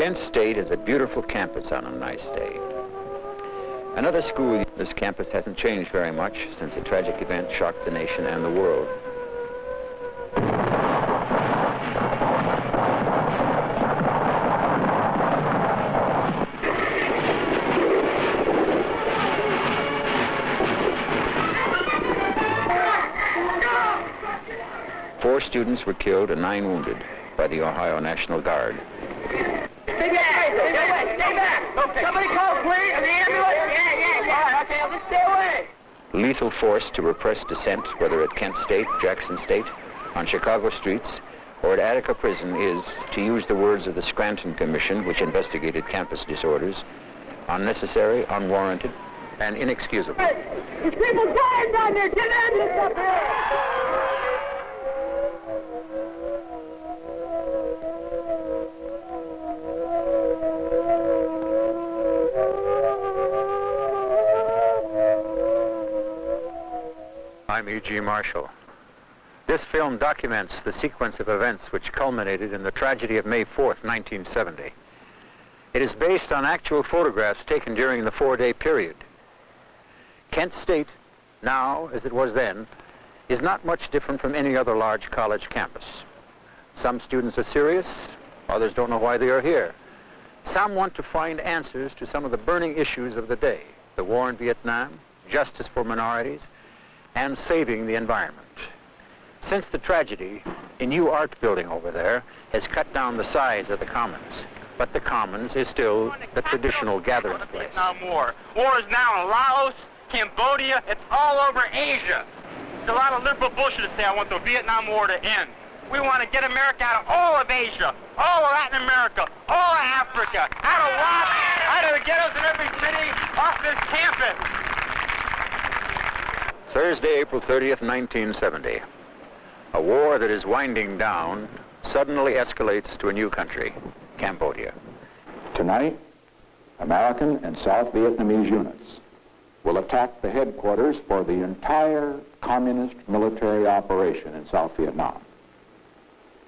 Kent State is a beautiful campus on a nice day. Another school, this campus hasn't changed very much since a tragic event shocked the nation and the world. Four students were killed and 9 wounded by the Ohio National Guard. Stay back! Okay. Somebody call, please! An ambulance? Yeah. Okay, I'll just stay away. Lethal force to repress dissent, whether at Kent State, Jackson State, on Chicago streets, or at Attica Prison is, to use the words of the Scranton Commission, which investigated campus disorders, unnecessary, unwarranted, and inexcusable. Hey, there's people dying down there! Get ambulance up here! I'm E.G. Marshall. This film documents the sequence of events which culminated in the tragedy of May 4th, 1970. It is based on actual photographs taken during the 4-day period. Kent State, now as it was then, is not much different from any other large college campus. Some students are serious, others don't know why they are here. Some want to find answers to some of the burning issues of the day: the war in Vietnam, justice for minorities, and saving the environment. Since the tragedy, a new art building over there has cut down the size of the Commons, but the Commons is still the traditional gathering place. War is now in Laos, Cambodia, it's all over Asia. There's a lot of liberal bullshit to say I want the Vietnam War to end. We want to get America out of all of Asia, all of Latin America, all of Africa, out of WAP, out of the ghettos in every city, off this campus. Thursday, April 30th, 1970. A war that is winding down suddenly escalates to a new country, Cambodia. Tonight, American and South Vietnamese units will attack the headquarters for the entire communist military operation in South Vietnam.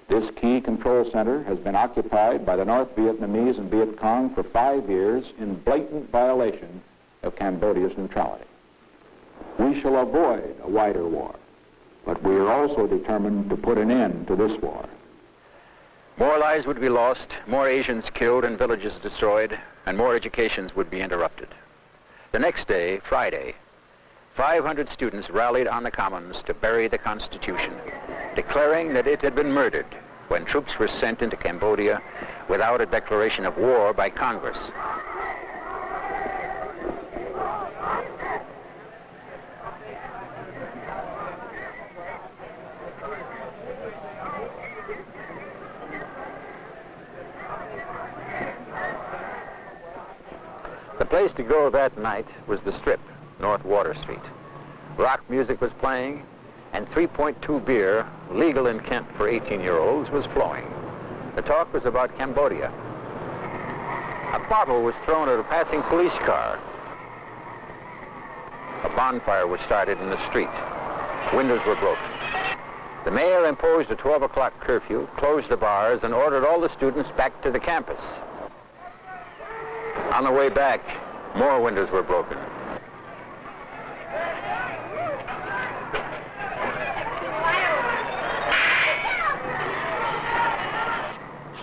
This key control center has been occupied by the North Vietnamese and Viet Cong for 5 years in blatant violation of Cambodia's neutrality. We shall avoid a wider war, but we are also determined to put an end to this war. More lives would be lost, more Asians killed and villages destroyed, and more educations would be interrupted. The next day, Friday, 500 students rallied on the Commons to bury the Constitution, declaring that it had been murdered when troops were sent into Cambodia without a declaration of war by Congress. The place to go that night was the Strip, North Water Street. Rock music was playing, and 3.2 beer, legal in Kent for 18-year-olds, was flowing. The talk was about Cambodia. A bottle was thrown at a passing police car. A bonfire was started in the street. Windows were broken. The mayor imposed a 12 o'clock curfew, closed the bars, and ordered all the students back to the campus. On the way back, more windows were broken.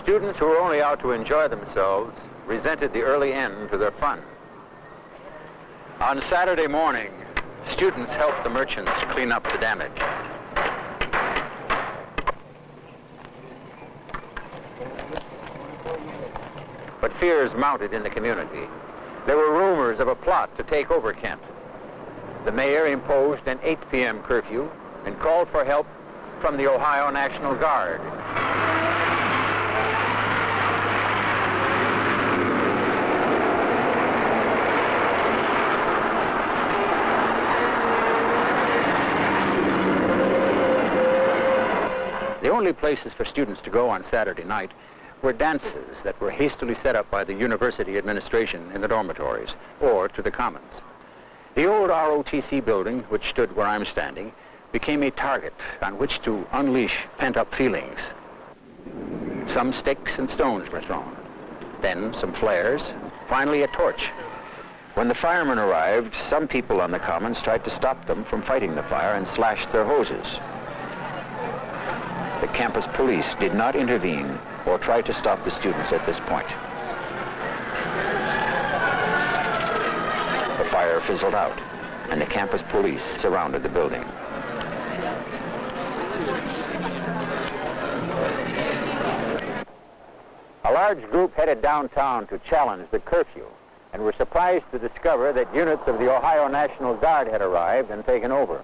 Students who were only out to enjoy themselves resented the early end to their fun. On Saturday morning, students helped the merchants clean up the damage. But fears mounted in the community. There were rumors of a plot to take over Kent. The mayor imposed an 8 p.m. curfew and called for help from the Ohio National Guard. The only places for students to go on Saturday night were dances that were hastily set up by the university administration in the dormitories or to the Commons. The old ROTC building, which stood where I'm standing, became a target on which to unleash pent-up feelings. Some sticks and stones were thrown. then some flares, finally a torch. When the firemen arrived, some people on the commons tried to stop them from fighting the fire and slashed their hoses. The campus police did not intervene or try to stop the students at this point. The fire fizzled out, and the campus police surrounded the building. A large group headed downtown to challenge the curfew and were surprised to discover that units of the Ohio National Guard had arrived and taken over.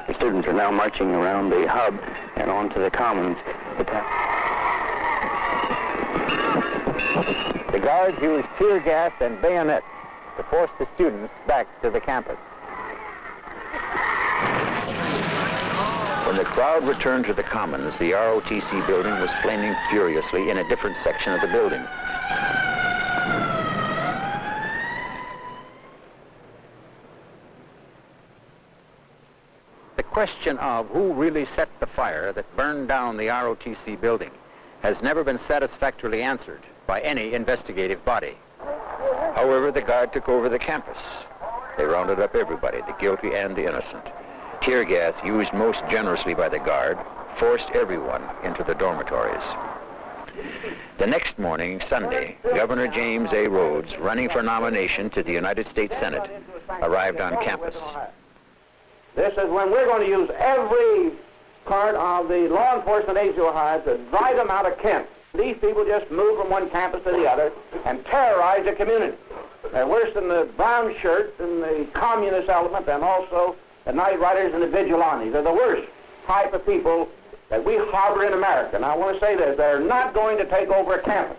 The students are now marching around the hub and onto the commons. The guards used tear gas and bayonets to force the students back to the campus. When the crowd returned to the commons, the ROTC building was flaming furiously in a different section of the building. The question of who really set the fire that burned down the ROTC building has never been satisfactorily answered by any investigative body. However, the Guard took over the campus. They rounded up everybody, the guilty and the innocent. Tear gas, used most generously by the Guard, forced everyone into the dormitories. The next morning, Sunday, Governor James A. Rhodes, running for nomination to the United States Senate, arrived on campus. This is when we're going to use every part of the law enforcement agency of Ohio to drive them out of Kent. These people just move from one campus to the other and terrorize the community. They're worse than the brown shirts and the communist element, and also the night riders and the vigilantes. They're the worst type of people that we harbor in America. And I want to say this, they're not going to take over a campus.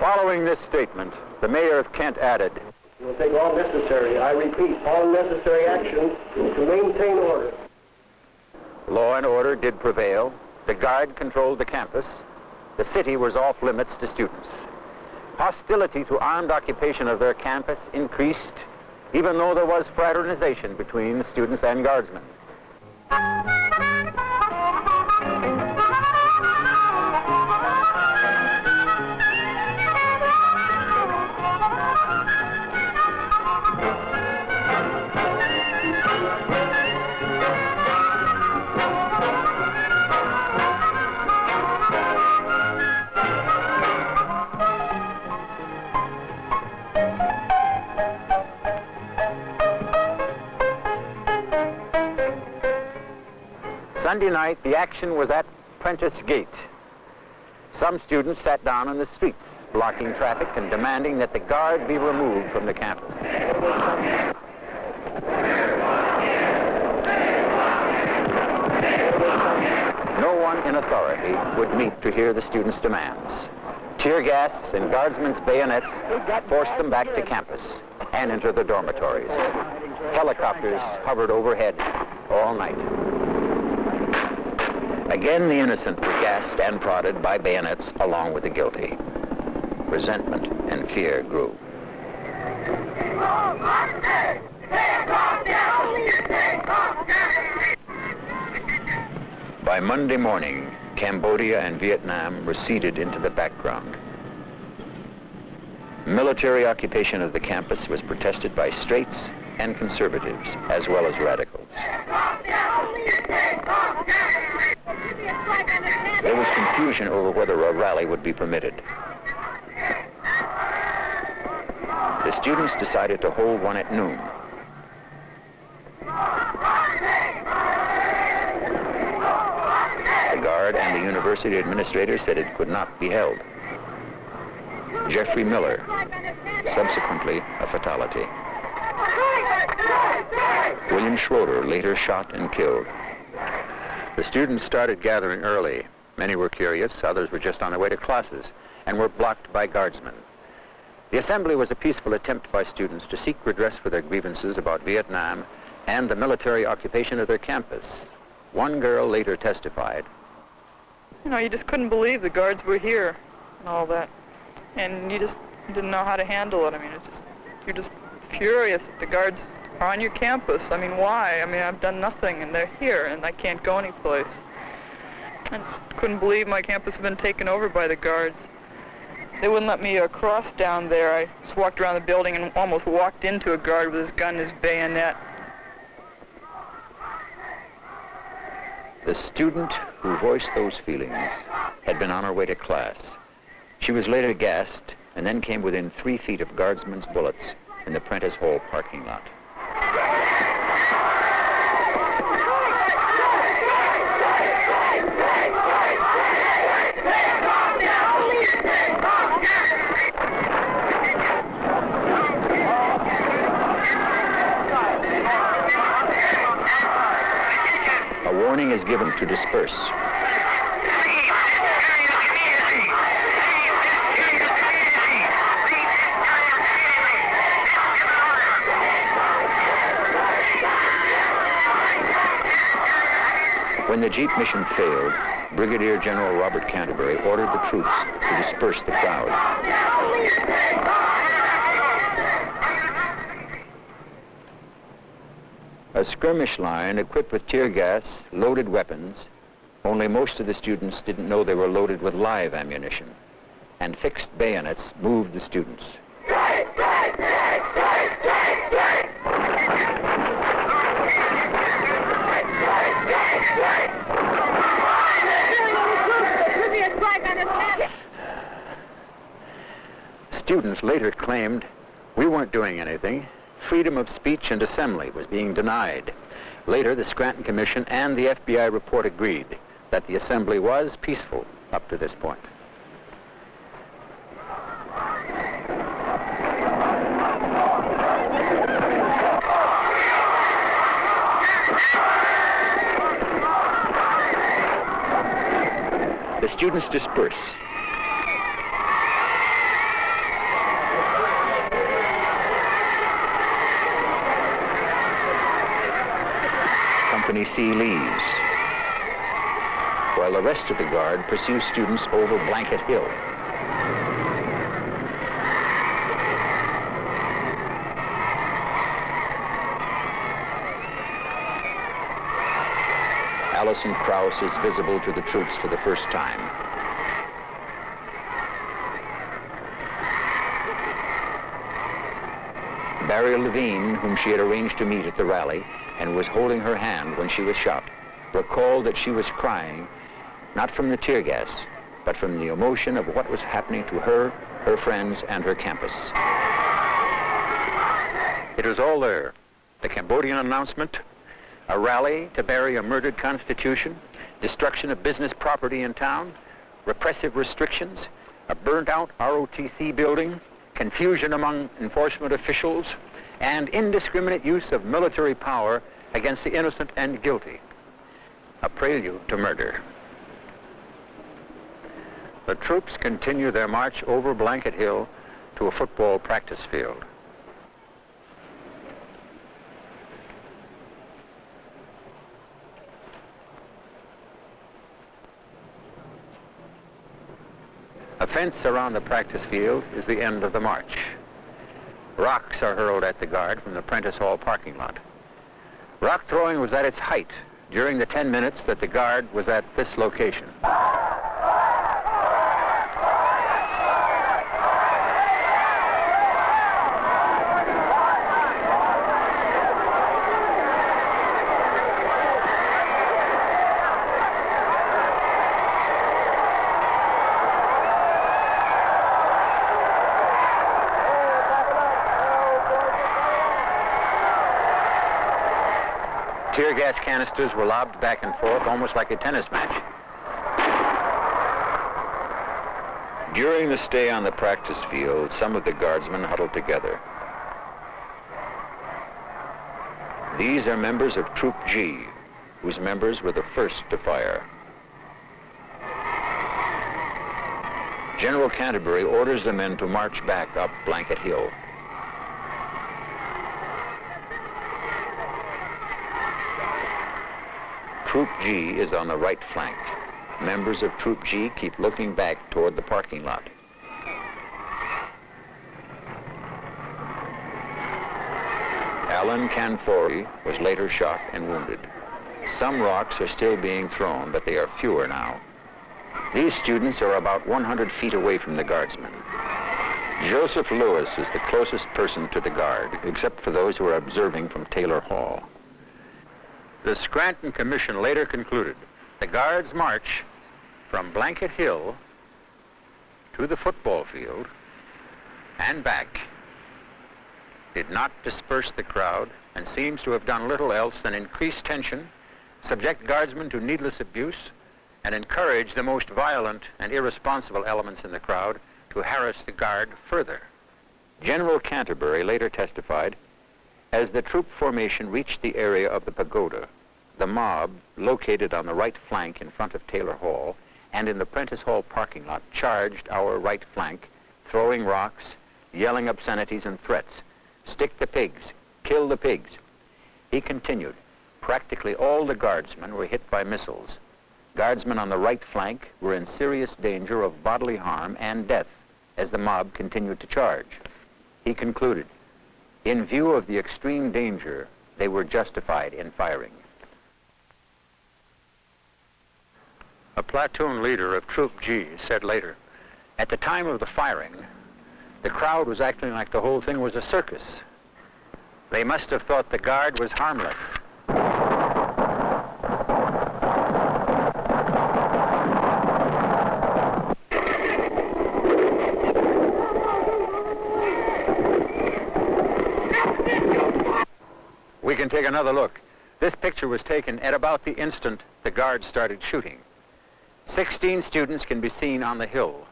Following this statement, the mayor of Kent added, We will take all necessary, I repeat, all necessary action to maintain order. law and order did prevail. The Guard controlled the campus. The city was off limits to students. Hostility to armed occupation of their campus increased, even though there was fraternization between students and guardsmen. Sunday night, the action was at Prentice Gate. Some students sat down in the streets, blocking traffic and demanding that the Guard be removed from the campus. No one in authority would meet to hear the students' demands. Tear gas and guardsmen's bayonets forced them back to campus and into the dormitories. Helicopters hovered overhead all night. Again, the innocent were gassed and prodded by bayonets along with the guilty. Resentment and fear grew. By Monday morning, Cambodia and Vietnam receded into the background. Military occupation of the campus was protested by straights and conservatives, as well as radicals. There was confusion over whether a rally would be permitted. The students decided to hold one at noon. The Guard and the university administrator said it could not be held. Jeffrey Miller, subsequently a fatality. William Schroeder, later shot and killed. The students started gathering early. Many were curious, others were just on their way to classes, and were blocked by guardsmen. The assembly was a peaceful attempt by students to seek redress for their grievances about Vietnam and the military occupation of their campus. One girl later testified. You know, you just couldn't believe the guards were here and all that. And you just didn't know how to handle it. I mean, you're just furious that the guards are on your campus. I mean, why? I mean, I've done nothing, and they're here, and I can't go anyplace. I just couldn't believe my campus had been taken over by the guards. They wouldn't let me cross down there. I just walked around the building and almost walked into a guard with his gun and his bayonet. The student who voiced those feelings had been on her way to class. She was later gassed and then came within 3 feet of guardsmen's bullets in the Prentice Hall parking lot. A warning is given to disperse. When the Jeep mission failed, Brigadier General Robert Canterbury ordered the troops to disperse the crowd. A skirmish line equipped with tear gas, loaded weapons, only most of the students didn't know they were loaded with live ammunition, and fixed bayonets moved the students. Students later claimed we weren't doing anything. Freedom of speech and assembly was being denied. Later, the Scranton Commission and the FBI report agreed that the assembly was peaceful up to this point. The students disperse. Company C leaves, while the rest of the guard pursues students over Blanket Hill. Allison Krauss is visible to the troops for the first time. Barry Levine, whom she had arranged to meet at the rally and was holding her hand when she was shot, recalled that she was crying, not from the tear gas, but from the emotion of what was happening to her, her friends, and her campus. It was all there. The Cambodian announcement, a rally to bury a murdered constitution, destruction of business property in town, repressive restrictions, a burnt-out ROTC building, confusion among enforcement officials, and indiscriminate use of military power against the innocent and guilty. A prelude to murder. The troops continue their march over Blanket Hill to a football practice field. A fence around the practice field is the end of the march. Rocks are hurled at the guard from the Prentice Hall parking lot. Rock throwing was at its height during the 10 minutes that the guard was at this location. Tear gas canisters were lobbed back and forth, almost like a tennis match. During the stay on the practice field, some of the guardsmen huddled together. These are members of Troop G, whose members were the first to fire. General Canterbury orders the men to march back up Blanket Hill. Troop G is on the right flank. Members of Troop G keep looking back toward the parking lot. Alan Canfori was later shot and wounded. Some rocks are still being thrown, but they are fewer now. These students are about 100 feet away from the guardsmen. Joseph Lewis is the closest person to the guard, except for those who are observing from Taylor Hall. The Scranton Commission later concluded the guards' march from Blanket Hill to the football field and back did not disperse the crowd and seems to have done little else than increase tension, subject guardsmen to needless abuse, and encourage the most violent and irresponsible elements in the crowd to harass the guard further. General Canterbury later testified, as the troop formation reached the area of the pagoda, the mob, located on the right flank in front of Taylor Hall and in the Prentice Hall parking lot, charged our right flank, throwing rocks, yelling obscenities and threats. Stick the pigs, kill the pigs. He continued, practically all the guardsmen were hit by missiles. Guardsmen on the right flank were in serious danger of bodily harm and death as the mob continued to charge. He concluded, in view of the extreme danger, they were justified in firing. A platoon leader of Troop G said later, at the time of the firing, the crowd was acting like the whole thing was a circus. They must have thought the guard was harmless. We can take another look. This picture was taken at about the instant the guards started shooting. 16 students can be seen on the hill.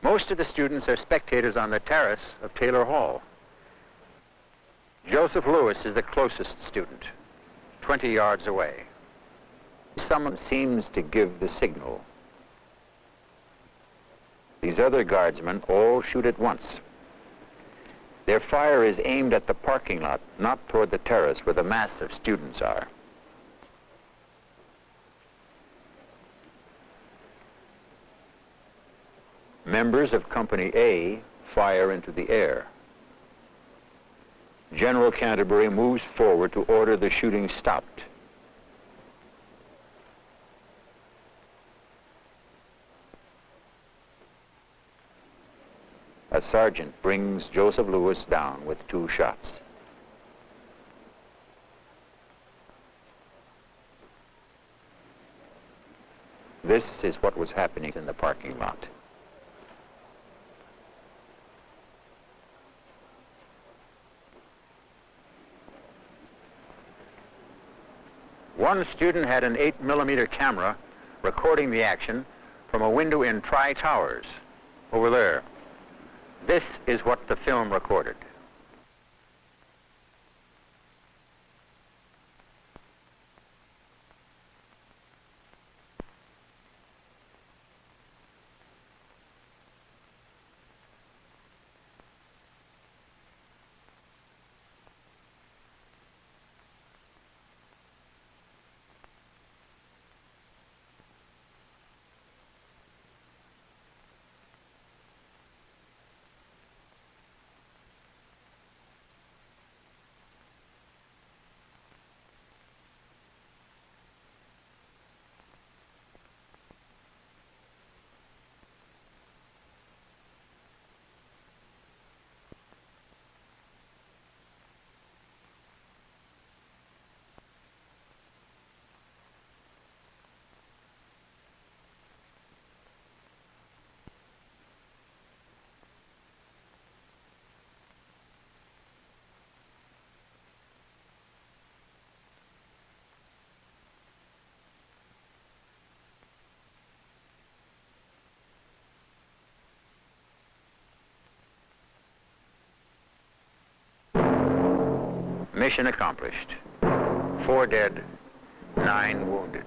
Most of the students are spectators on the terrace of Taylor Hall. Joseph Lewis is the closest student, 20 yards away. Someone seems to give the signal. These other guardsmen all shoot at once. Their fire is aimed at the parking lot, not toward the terrace where the mass of students are. Members of Company A fire into the air. General Canterbury moves forward to order the shooting stopped. A sergeant brings Joseph Lewis down with 2 shots. This is what was happening in the parking lot. One student had an 8mm camera recording the action from a window in Tri Towers, over there. This is what the film recorded. Mission accomplished. 4 dead, 9 wounded.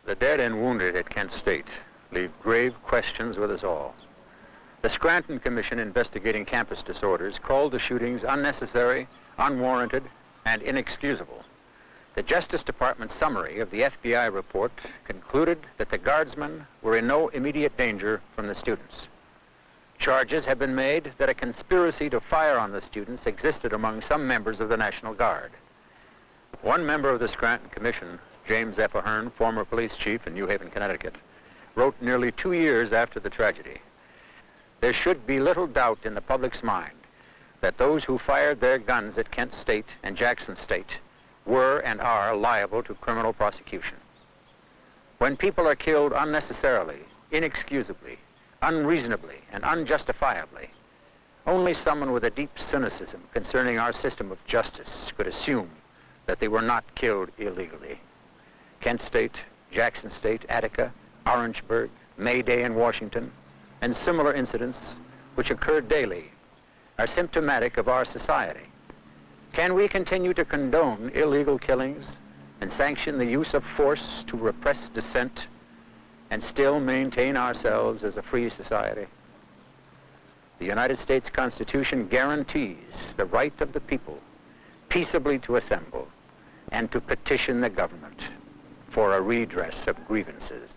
The dead and wounded at Kent State leave grave questions with us all. The Scranton Commission investigating campus disorders called the shootings unnecessary, unwarranted, and inexcusable. The Justice Department's summary of the FBI report concluded that the guardsmen were in no immediate danger from the students. Charges have been made that a conspiracy to fire on the students existed among some members of the National Guard. One member of the Scranton Commission, James F. Ahern, former police chief in New Haven, Connecticut, wrote nearly 2 years after the tragedy, "There should be little doubt in the public's mind that those who fired their guns at Kent State and Jackson State were and are liable to criminal prosecution. When people are killed unnecessarily, inexcusably, unreasonably, and unjustifiably, only someone with a deep cynicism concerning our system of justice could assume that they were not killed illegally. Kent State, Jackson State, Attica, Orangeburg, May Day in Washington, and similar incidents which occur daily are symptomatic of our society. Can we continue to condone illegal killings and sanction the use of force to repress dissent and still maintain ourselves as a free society? The United States Constitution guarantees the right of the people peaceably to assemble and to petition the government for a redress of grievances.